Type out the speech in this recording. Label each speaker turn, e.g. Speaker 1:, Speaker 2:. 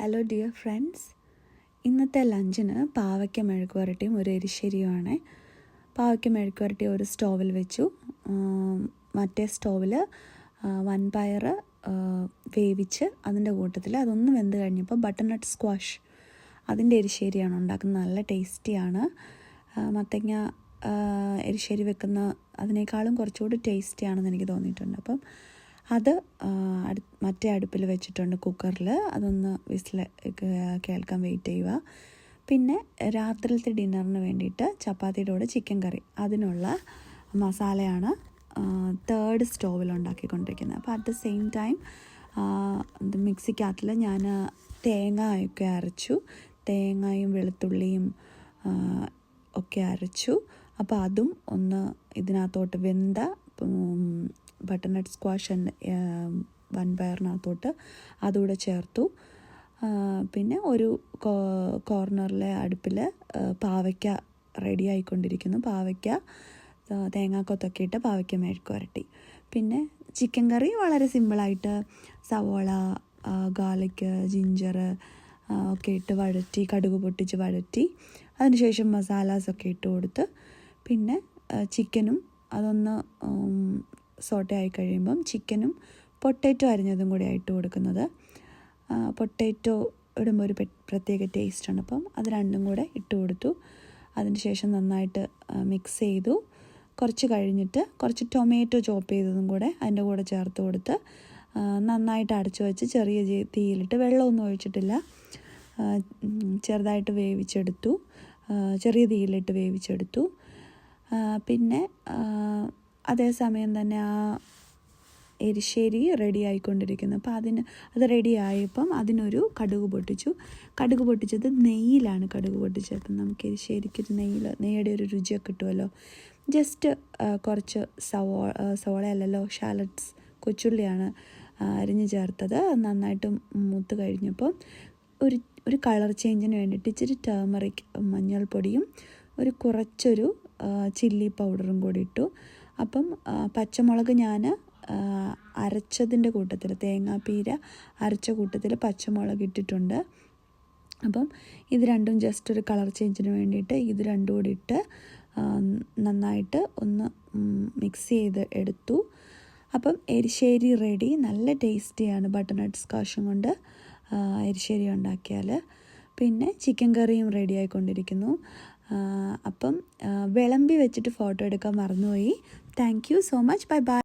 Speaker 1: Hello dear friends, ഇന്നത്തെ ലഞ്ചിന് പാവയ്ക്ക മെഴുക്ക് വരട്ടിയും ഒരു എരിശ്ശേരിയുമാണ്. പാവയ്ക്ക മെഴുക്ക് വരട്ടി ഒരു സ്റ്റോവിൽ വെച്ചു. മറ്റേ സ്റ്റോവിൽ വൻപയർ വേവിച്ച് അതിൻ്റെ കൂട്ടത്തിൽ അതൊന്ന് വെന്ത് കഴിഞ്ഞപ്പോൾ ബട്ടർനട്ട് സ്ക്വാഷ് അതിൻ്റെ എരിശ്ശേരിയാണ് ഉണ്ടാക്കുന്നത്. നല്ല ടേസ്റ്റിയാണ്. മത്തങ്ങ എരിശ്ശേരി വെക്കുന്ന അതിനേക്കാളും കുറച്ചുകൂടി ടേസ്റ്റിയാണെന്ന് എനിക്ക് തോന്നിയിട്ടുണ്ട്. അപ്പം അത് മറ്റേ അടുപ്പിൽ വെച്ചിട്ടുണ്ട്, കുക്കറിൽ. അതൊന്ന് വിസിൽ കേൾക്കാൻ വെയിറ്റ് ചെയ്യുക. പിന്നെ രാത്രിയിലത്തെ ഡിന്നറിന് വേണ്ടിയിട്ട് ചപ്പാത്തിയുടെ കൂടെ ചിക്കൻ കറി, അതിനുള്ള മസാലയാണ് തേർഡ് സ്റ്റോവിൽ ഉണ്ടാക്കിക്കൊണ്ടിരിക്കുന്നത്. അപ്പോൾ അറ്റ് ദ സെയിം ടൈം മിക്സിക്കകത്തിൽ ഞാൻ തേങ്ങയൊക്കെ അരച്ചു, തേങ്ങയും വെളുത്തുള്ളിയും ഒക്കെ അരച്ചു. അപ്പോൾ അതും ഒന്ന് ഇതിനകത്തോട്ട് വെന്ത ബട്ടർനട്ട് സ്ക്വാഷ് വൻപയറിനകത്തോട്ട് അതുകൂടെ ചേർത്തു. പിന്നെ ഒരു കോർണറിലെ അടുപ്പിൽ പാവയ്ക്ക റെഡി ആയിക്കൊണ്ടിരിക്കുന്നു. പാവയ്ക്ക തേങ്ങാക്കൊത്തൊക്കെ ഇട്ട് പാവയ്ക്ക മെഴുക്ക് വരട്ടി. പിന്നെ ചിക്കൻ കറി വളരെ സിമ്പിളായിട്ട് സവോള, ഗാർലിക്ക്, ജിഞ്ചർ ഒക്കെ ഇട്ട് വഴറ്റി, കടുക് പൊട്ടിച്ച് വഴറ്റി, അതിനുശേഷം മസാലാസൊക്കെ ഇട്ട് കൊടുത്ത്, പിന്നെ ചിക്കനും അതൊന്ന് സോട്ടേ ആയി കഴിയുമ്പം ചിക്കനും പൊട്ടാറ്റോ അരിഞ്ഞതും കൂടി ആയിട്ട് കൊടുക്കുന്നത്. പൊട്ടാറ്റോ ഇടുമ്പോൾ ഒരു പ്രത്യേക ടേസ്റ്റാണ്. അപ്പം അത് രണ്ടും കൂടെ ഇട്ട് കൊടുത്തു. അതിന് ശേഷം നന്നായിട്ട് മിക്സ് ചെയ്തു. കുറച്ച് കഴിഞ്ഞിട്ട് കുറച്ച് ടൊമാറ്റോ ചോപ്പ് ചെയ്തതും കൂടെ അതിൻ്റെ കൂടെ ചേർത്ത് കൊടുത്ത് നന്നായിട്ട് അടച്ചു വെച്ച് ചെറിയ തീയിലിട്ട്, വെള്ളമൊന്നും ഒഴിച്ചിട്ടില്ല, ചെറുതായിട്ട് വേവിച്ചെടുത്തു. ചെറിയ തീയിലിട്ട് വേവിച്ചെടുത്തു. പിന്നെ അതേസമയം തന്നെ ആ എരിശ്ശേരി റെഡി ആയിക്കൊണ്ടിരിക്കുന്നു. അപ്പോൾ അത് റെഡി ആയപ്പം അതിനൊരു കടുക് പൊട്ടിച്ചു. കടുക് പൊട്ടിച്ചത് നെയ്യിലാണ് കടുക് പൊട്ടിച്ചത്. അപ്പം നമുക്ക് എരിശ്ശേരിക്കൊരു നെയ്യുടെ ഒരു രുചിയൊക്കെ കിട്ടുമല്ലോ. ജസ്റ്റ് കുറച്ച് സവോളയല്ലല്ലോ, ഷാലറ്റ്സ്, കൊച്ചുള്ളിയാണ് അരിഞ്ഞ് ചേർത്തത്. നന്നായിട്ട് മൂത്ത് കഴിഞ്ഞപ്പം ഒരു കളർ ചേഞ്ചിന് വേണ്ടിയിട്ട് ഇച്ചിരി ടേമറിക്, മഞ്ഞൾപ്പൊടിയും കുറച്ചൊരു ചില്ലി പൗഡറും കൂടി ഇട്ടു. അപ്പം പച്ചമുളക് ഞാൻ അരച്ചതിൻ്റെ കൂട്ടത്തിൽ, തേങ്ങാപ്പീര അരച്ച കൂട്ടത്തിൽ പച്ചമുളക് ഇട്ടിട്ടുണ്ട്. അപ്പം ഇത് രണ്ടും ജസ്റ്റ് ഒരു കളർ ചേഞ്ചിന് വേണ്ടിയിട്ട് ഇത് രണ്ടും കൂടി ഇട്ട് നന്നായിട്ട് ഒന്ന് മിക്സ് ചെയ്ത് എടുത്തു. അപ്പം എരിശ്ശേരി റെഡി. നല്ല ടേസ്റ്റിയാണ് ബട്ടർനട്ട് സ്ക്വാഷും കൊണ്ട് എരിശ്ശേരി ഉണ്ടാക്കിയാൽ. പിന്നെ ചിക്കൻ കറിയും റെഡി ആയിക്കൊണ്ടിരിക്കുന്നു. അപ്പം വിളമ്പി വെച്ചിട്ട് ഫോട്ടോ എടുക്കാൻ മറന്നുപോയി. Thank you so much. Bye bye.